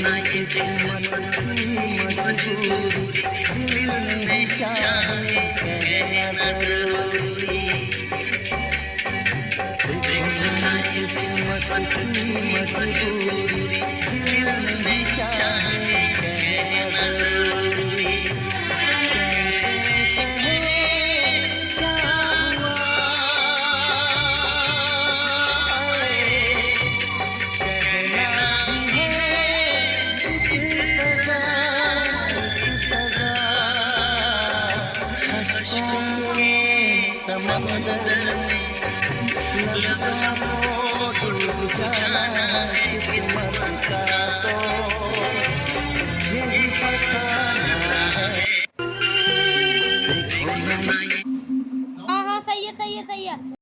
किस्मत की मजबूरी दिल नहीं चाहे कहना जरूरी। देखो ना किस्मत की मजबूरी दिल नहीं चाहे कहना जरूरी। कैसे कहें क्या हुआ कहना भी है एक सजा, एक सजा। अश्कों के समंदर में लफ्ज़ों को डूब जाना किस्मत का तो यही फसाना है। देखो ना हाँ हाँ, सही है सही है सही है।